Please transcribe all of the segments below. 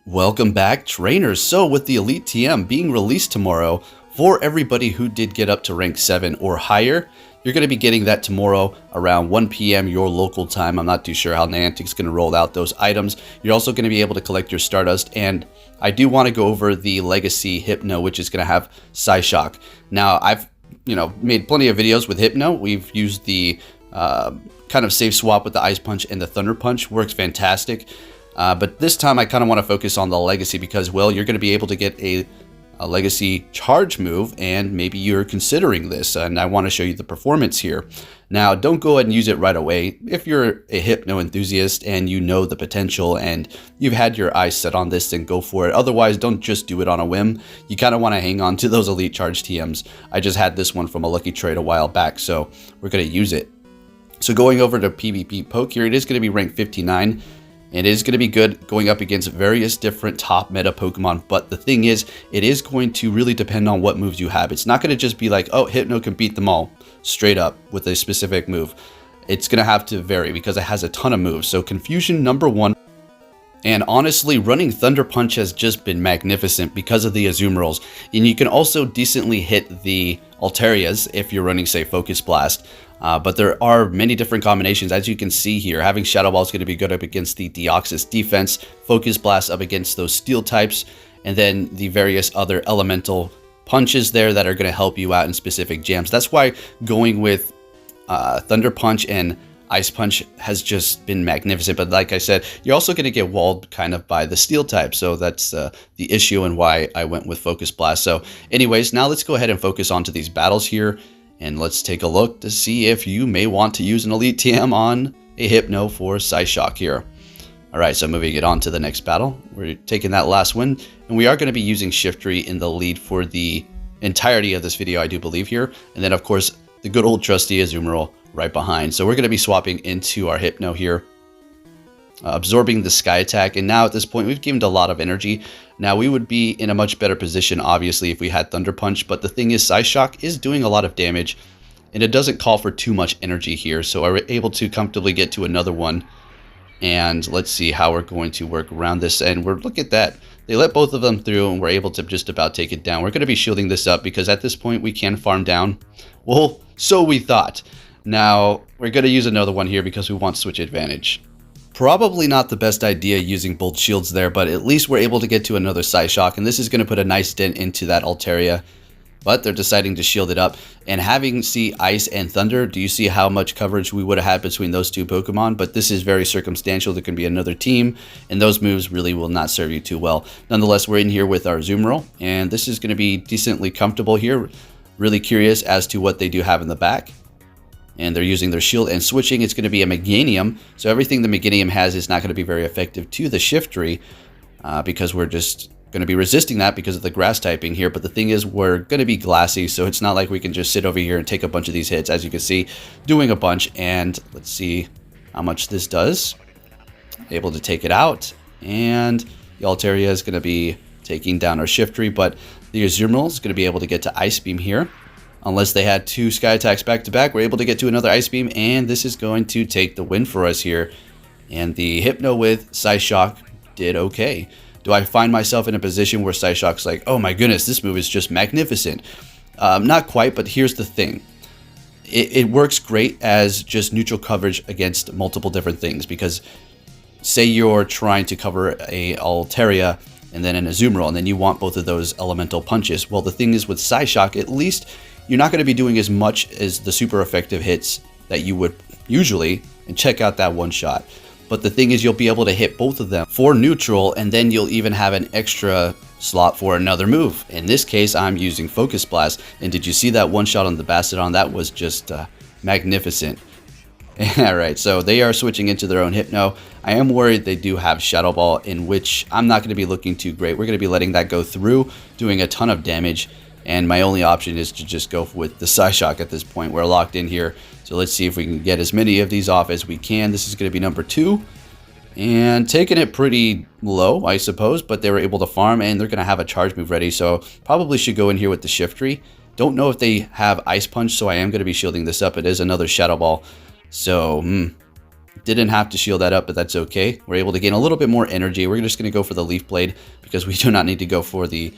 Welcome back, trainers. So with the Elite TM being released tomorrow, for everybody who did get up to rank 7 or higher, you're going to be getting that tomorrow around 1 p.m. your local time. I'm not too sure how Niantic's going to roll out those items. You're also going to be able to collect your Stardust, and I do want to go over the Legacy Hypno, which is going to have Psyshock. Now, I've made plenty of videos with Hypno. We've used the kind of safe swap with the Ice Punch and the Thunder Punch. Works fantastic. But this time I kind of want to focus on the Legacy because, well, you're going to be able to get a Legacy charge move, and maybe you're considering this, and I want to show you the performance here. Now, don't go ahead and use it right away. If you're a Hypno enthusiast and you know the potential and you've had your eyes set on this, then go for it. Otherwise, don't just do it on a whim. You kind of want to hang on to those Elite Charge TMs. I just had this one from a lucky trade a while back, so we're going to use it. So going over to PvP Poke here, it is going to be rank 59. It is going to be good going up against various different top meta Pokemon, but the thing is, it is going to really depend on what moves you have. It's not going to just be like, oh, Hypno can beat them all straight up with a specific move. It's going to have to vary because it has a ton of moves. So confusion number 1. And honestly, running Thunder Punch has just been magnificent because of the Azumarill. And you can also decently hit the Alterias if you're running, say, Focus Blast. But there are many different combinations, as you can see here. Having Shadow Ball is going to be good up against the Deoxys defense, Focus Blast up against those Steel types, and then the various other elemental punches there that are going to help you out in specific jams. That's why going with Thunder Punch and Ice Punch has just been magnificent. But like I said, you're also going to get walled kind of by the Steel type. So that's the issue and why I went with Focus Blast. So anyways, now let's go ahead and focus onto these battles here. And let's take a look to see if you may want to use an Elite TM on a Hypno for Psyshock here. Alright, so moving it on to the next battle. We're taking that last win. And we are going to be using Shiftry in the lead for the entirety of this video, I do believe here. And then, of course, the good old trusty Azumarill right behind. So we're going to be swapping into our Hypno here. Absorbing the Sky Attack, and now at this point we've gained a lot of energy. Now we would be in a much better position obviously if we had Thunder Punch, but the thing is, Psyshock is doing a lot of damage and it doesn't call for too much energy here, so we're able to comfortably get to another one. And let's see how we're going to work around this, and look at that, they let both of them through and we're able to just about take it down. We're going to be shielding this up because at this point we can farm down. Well, so we thought. Now we're going to use another one here because we want switch advantage. Probably not the best idea using both shields there, but at least we're able to get to another Psyshock, and this is going to put a nice dent into that Altaria. But they're deciding to shield it up, and having Ice and Thunder, do you see how much coverage we would have had between those two Pokemon? But this is very circumstantial. There can be another team, and those moves really will not serve you too well. Nonetheless, we're in here with our Azumarill, and this is going to be decently comfortable here. Really curious as to what they do have in the back. And they're using their shield and switching. It's going to be a Meganium. So everything the Meganium has is not going to be very effective to the Shiftry because we're just going to be resisting that because of the grass typing here. But the thing is, we're going to be glassy, so it's not like we can just sit over here and take a bunch of these hits. As you can see, doing a bunch. And let's see how much this does. Able to take it out. And the Altaria is going to be taking down our Shiftry, but the Azumarill is going to be able to get to Ice Beam here. Unless they had two Sky Attacks back to back, we're able to get to another Ice Beam, and this is going to take the win for us here. And the Hypno with Psyshock did okay. Do I find myself in a position where Psyshock's like, oh my goodness, this move is just magnificent? Not quite, but here's the thing. It works great as just neutral coverage against multiple different things, because say you're trying to cover a Altaria and then an Azumarill, and then you want both of those elemental punches. Well, the thing is with Psyshock, at least you're not going to be doing as much as the super effective hits that you would usually, and check out that one shot. But the thing is, you'll be able to hit both of them for neutral, and then you'll even have an extra slot for another move. In this case, I'm using Focus Blast, and did you see that one shot on the Bastiodon? That was just magnificent. Alright, so they are switching into their own Hypno. I am worried they do have Shadow Ball, in which I'm not going to be looking too great. We're going to be letting that go through, doing a ton of damage. And my only option is to just go with the Psyshock at this point. We're locked in here. So let's see if we can get as many of these off as we can. This is going to be number 2. And taking it pretty low, I suppose. But they were able to farm, and they're going to have a charge move ready. So probably should go in here with the Shiftry. Don't know if they have Ice Punch, so I am going to be shielding this up. It is another Shadow Ball. So, Didn't have to shield that up, but that's okay. We're able to gain a little bit more energy. We're just going to go for the Leaf Blade because we do not need to go for the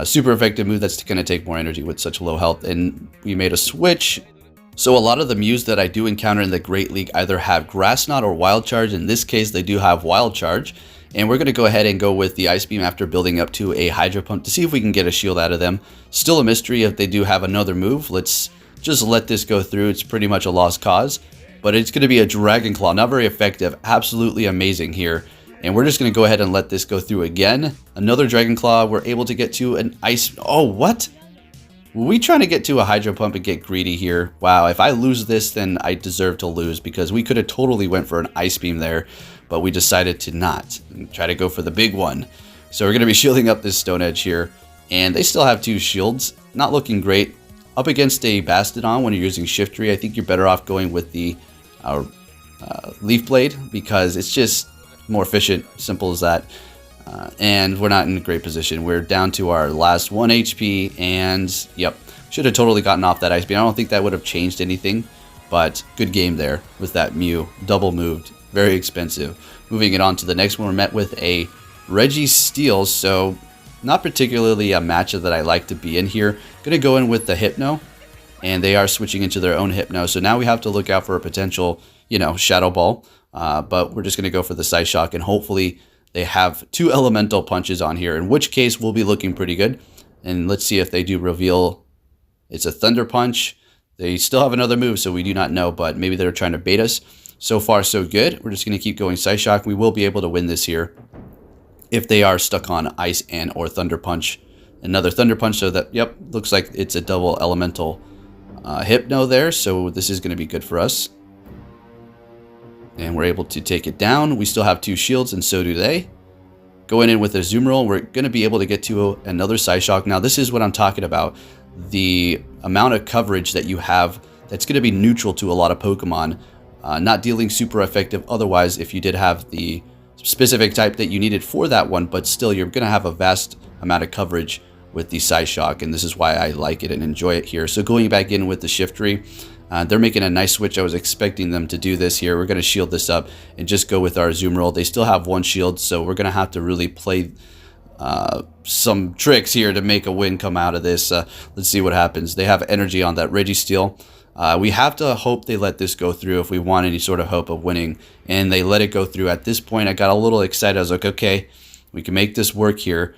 super effective move that's going to take more energy with such low health. And we made a switch. So a lot of the Mews that I do encounter in the Great League either have Grass Knot or Wild Charge. In this case, they do have Wild Charge. And we're going to go ahead and go with the Ice Beam after building up to a Hydro Pump to see if we can get a shield out of them. Still a mystery if they do have another move. Let's just let this go through. It's pretty much a lost cause. But it's going to be a Dragon Claw. Not very effective. Absolutely amazing here. And we're just going to go ahead and let this go through again. Another Dragon Claw. We're able to get to an Ice... Oh, what? Were we trying to get to a Hydro Pump and get greedy here? Wow, if I lose this, then I deserve to lose because we could have totally went for an Ice Beam there, but we decided to not and try to go for the big one. So we're going to be shielding up this Stone Edge here, and they still have 2 shields. Not looking great. Up against a Bastodon when you're using Shiftry, I think you're better off going with the Leaf Blade because it's just more efficient, simple as that. And we're not in a great position. We're down to our last 1 HP, and yep, should have totally gotten off that Ice Beam. I don't think that would have changed anything, but good game there with that Mew. Double moved, very expensive. Moving it on to the next one, we're met with a Registeel, so not particularly a matchup that I like to be in here. Gonna go in with the Hypno, and they are switching into their own Hypno, so now we have to look out for a potential, you know, Shadow Ball, but we're just gonna go for the Psyshock, and hopefully they have 2 elemental punches on here, in which case we'll be looking pretty good. And let's see if they do reveal it's a Thunder Punch. They still have another move, so we do not know, but maybe they're trying to bait us. So far, so good. We're just going to keep going Psyshock. We will be able to win this here if they are stuck on Ice and or Thunder Punch. Another Thunder Punch, so that, yep, looks like it's a double elemental Hypno there, so this is going to be good for us. And we're able to take it down. We still have 2 shields, and so do they. Going in with a Azumarill, we're going to be able to get to another Psyshock. Now, this is what I'm talking about. The amount of coverage that you have that's going to be neutral to a lot of Pokemon. Not dealing super effective otherwise if you did have the specific type that you needed for that one. But still, you're going to have a vast amount of coverage with the Psyshock. And this is why I like it and enjoy it here. So going back in with the Shiftry. They're making a nice switch. I was expecting them to do this here. We're going to shield this up and just go with our Azumarill. They still have 1 shield, so we're going to have to really play some tricks here to make a win come out of this. Let's see what happens. They have energy on that Registeel. We have to hope they let this go through if we want any sort of hope of winning. And they let it go through. At this point, I got a little excited. I was like, okay, we can make this work here.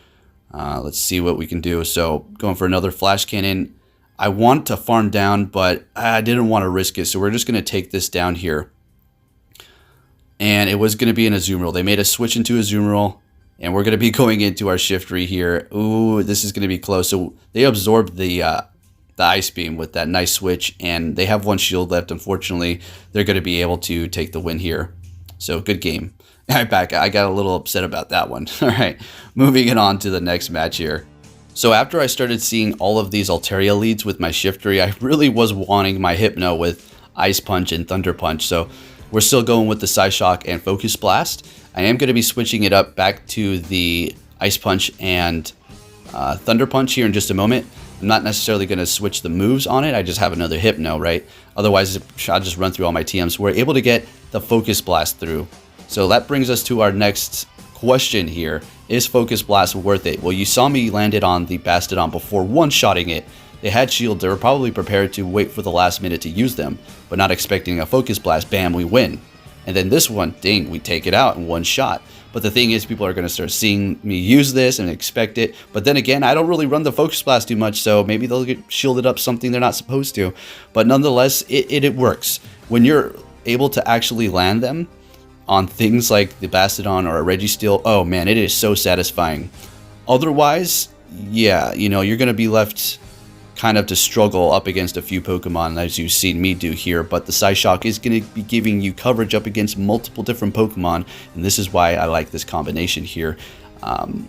Let's see what we can do. So going for another Flash Cannon. I want to farm down, but I didn't want to risk it, so we're just going to take this down here. And it was going to be an Azumarill. They made a switch into Azumarill, and we're going to be going into our Shiftry here. Ooh, this is going to be close. So they absorbed the Ice Beam with that nice switch, and they have 1 shield left. Unfortunately, they're going to be able to take the win here. So good game. All right, back. I got a little upset about that one. All right, moving it on to the next match here. So after I started seeing all of these Altaria leads with my Shiftry, I really was wanting my Hypno with Ice Punch and Thunder Punch. So we're still going with the Psyshock and Focus Blast. I am going to be switching it up back to the Ice Punch and Thunder Punch here in just a moment. I'm not necessarily going to switch the moves on it. I just have another Hypno, right? Otherwise, I'll just run through all my TMs. We're able to get the Focus Blast through. So that brings us to our next question here. Is Focus Blast worth it? Well, you saw me land it on the Bastodon before one-shotting it. They had shields. They were probably prepared to wait for the last minute to use them, but not expecting a Focus Blast. Bam, we win. And then this one, ding, we take it out in 1 shot. But the thing is, people are going to start seeing me use this and expect it. But then again, I don't really run the Focus Blast too much, so maybe they'll get shielded up something they're not supposed to. But nonetheless, it works. When you're able to actually land them on things like the Bastodon or a Registeel, oh man, it is so satisfying. Otherwise, yeah, you know, you're going to be left kind of to struggle up against a few Pokemon, as you've seen me do here, but the Psyshock is going to be giving you coverage up against multiple different Pokemon, and this is why I like this combination here.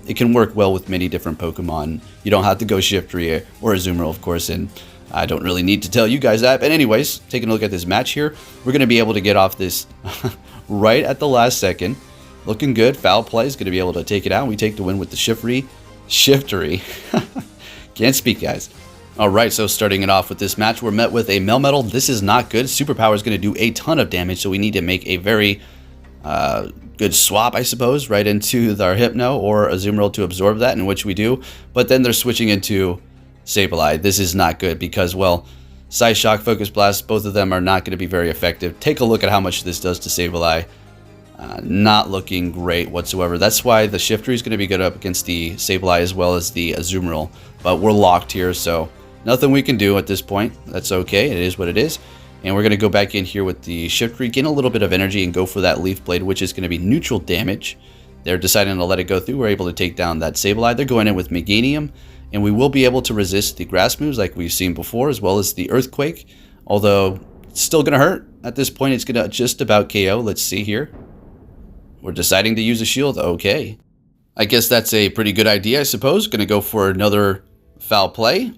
It can work well with many different Pokemon. You don't have to go Shiftry or Azumarill, of course, and I don't really need to tell you guys that. But anyways, taking a look at this match here, we're going to be able to get off this right at the last second. Looking good. Foul Play is going to be able to take it out. We take the win with the Shiftry. Can't speak, guys. Alright, so starting it off with this match, we're met with a Melmetal. This is not good. Superpower is going to do a ton of damage, so we need to make a very good swap, I suppose, right into our Hypno or Azumarill to absorb that, in which we do. But then they're switching into Sableye. This is not good because, well, Psyshock, Focus Blast, both of them are not going to be very effective. Take a look at how much this does to Sableye. Not looking great whatsoever. That's why the Shiftry is going to be good up against the Sableye as well as the Azumarill. But we're locked here, so nothing we can do at this point. That's okay. It is what it is. And we're going to go back in here with the Shiftry, gain a little bit of energy, and go for that Leaf Blade, which is going to be neutral damage. They're deciding to let it go through. We're able to take down that Sableye. They're going in with Meganium, and we will be able to resist the Grass moves like we've seen before, as well as the Earthquake. Although, it's still going to hurt. At this point, it's going to just about KO. Let's see here. We're deciding to use a shield. Okay. I guess that's a pretty good idea, I suppose. Going to go for another foul play.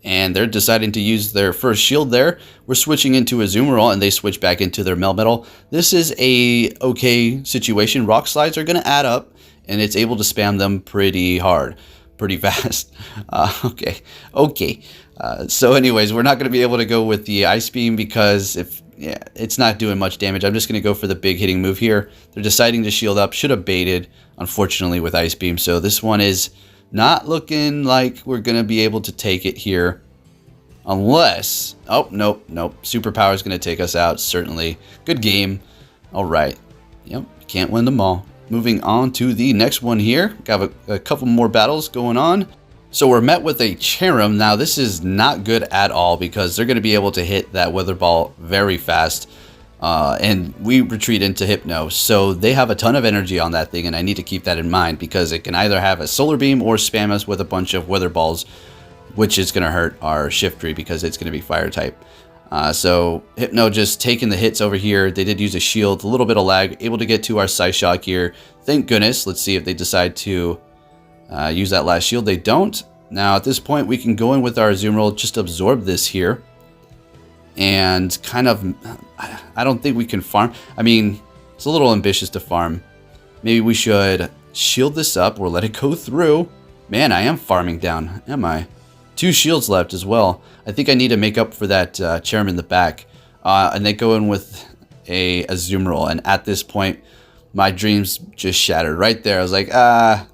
And they're deciding to use their first shield there. We're switching into Azumarill, and they switch back into their Melmetal. This is a okay situation. Rock Slides are going to add up, and it's able to spam them pretty hard, pretty fast. Okay. So anyways, we're not going to be able to go with the Ice Beam because it's not doing much damage. I'm just going to go for the big hitting move here. They're deciding to shield up. Should have baited, unfortunately, with Ice Beam. So this one is not looking like we're going to be able to take it here. Unless... Oh, nope. Superpower is going to take us out, certainly. Good game. All right. Yep, can't win them all. Moving on to the next one here. Got a couple more battles going on. So we're met with a Cherim. Now, this is not good at all because they're going to be able to hit that Weather Ball very fast. And we retreat into Hypno. So they have a ton of energy on that thing, and I need to keep that in mind because it can either have a Solar Beam or spam us with a bunch of Weather Balls, which is going to hurt our Shiftry because it's going to be Fire type. So Hypno just taking the hits over here. They did use a shield, a little bit of lag, able to get to our Psyshock here. Thank goodness. Let's see if they decide to use that last shield. They don't. Now at this point we can go in with our Azumarill, just absorb this here. And kind of, I don't think we can farm. I mean, it's a little ambitious to farm. Maybe we should shield this up or let it go through. Man, I am farming down, am I? 2 shields left as well. I think I need to make up for that Cherim in the back. And they go in with a Azumarill. And at this point, my dreams just shattered right there. I was like,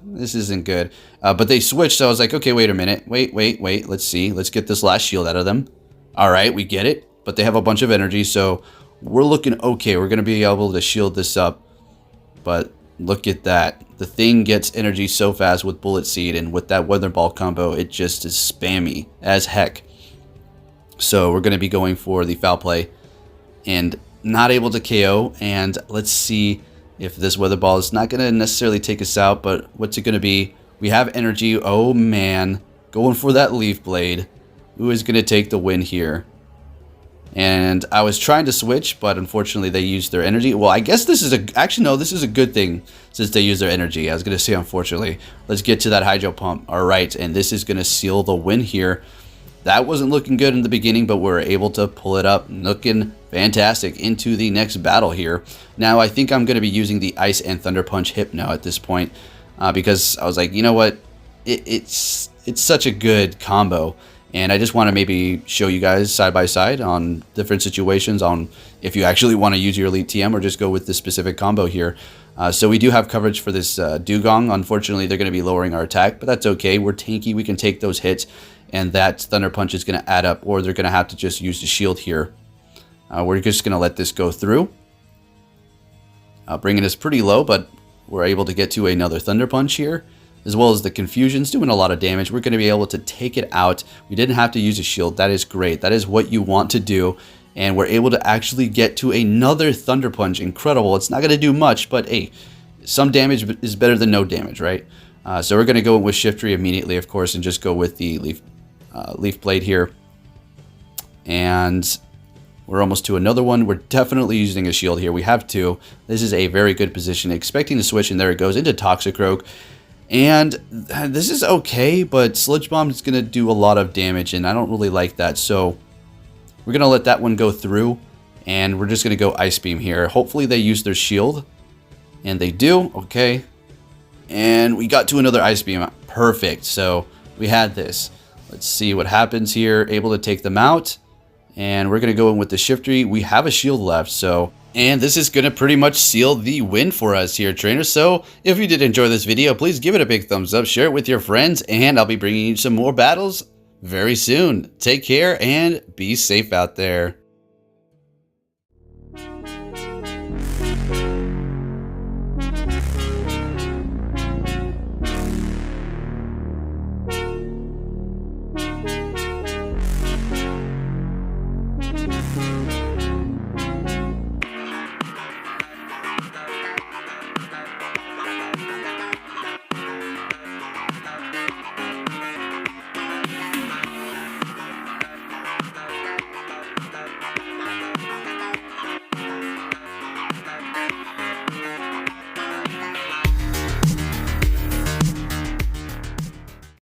this isn't good. But they switched, so I was like, okay, wait a minute. Wait. Let's see. Let's get this last shield out of them. All right, we get it. But they have a bunch of energy, so we're looking okay. We're going to be able to shield this up. But look at that. The thing gets energy so fast with Bullet Seed, and with that Weather Ball combo, it just is spammy as heck. So we're going to be going for the foul play and not able to KO. And let's see if this Weather Ball is not going to necessarily take us out, but what's it going to be? We have energy. Oh, man. Going for that Leaf Blade. Who is going to take the win here? And I was trying to switch, but unfortunately they used their energy. Well, I guess this is actually, no, this is a good thing since they used their energy. I was going to say, unfortunately. Let's get to that Hydro Pump. All right, and this is going to seal the win here. That wasn't looking good in the beginning, but we're able to pull it up. Looking fantastic into the next battle here. Now, I think I'm going to be using the Ice and Thunder Punch Hypno at this point because I was like, you know what? It's such a good combo. And I just want to maybe show you guys side by side on different situations on if you actually want to use your Elite TM or just go with this specific combo here. So we do have coverage for this Dugong. Unfortunately, they're going to be lowering our attack, but that's okay. We're tanky. We can take those hits, and that Thunder Punch is going to add up, or they're going to have to just use the shield here. We're just going to let this go through. Bringing us pretty low, but we're able to get to another Thunder Punch here. As well as the Confusion's doing a lot of damage. We're going to be able to take it out. We didn't have to use a shield. That is great. That is what you want to do. And we're able to actually get to another Thunder Punch. Incredible. It's not going to do much, but hey, some damage is better than no damage, right? So we're going to go with Shiftry immediately, of course, and just go with the Leaf Blade here. And we're almost to another one. We're definitely using a shield here. We have 2. This is a very good position. Expecting to switch, and there it goes into Toxicroak. And this is okay, but Sludge Bomb is going to do a lot of damage, and I don't really like that. So we're going to let that one go through, and we're just going to go Ice Beam here. Hopefully they use their shield, and they do. Okay. And we got to another Ice Beam. Perfect. So we had this. Let's see what happens here. Able to take them out. And we're going to go in with the Shifty. We have a shield left, so... And this is going to pretty much seal the win for us here, trainers. So if you did enjoy this video, please give it a big thumbs up, share it with your friends, and I'll be bringing you some more battles very soon. Take care and be safe out there.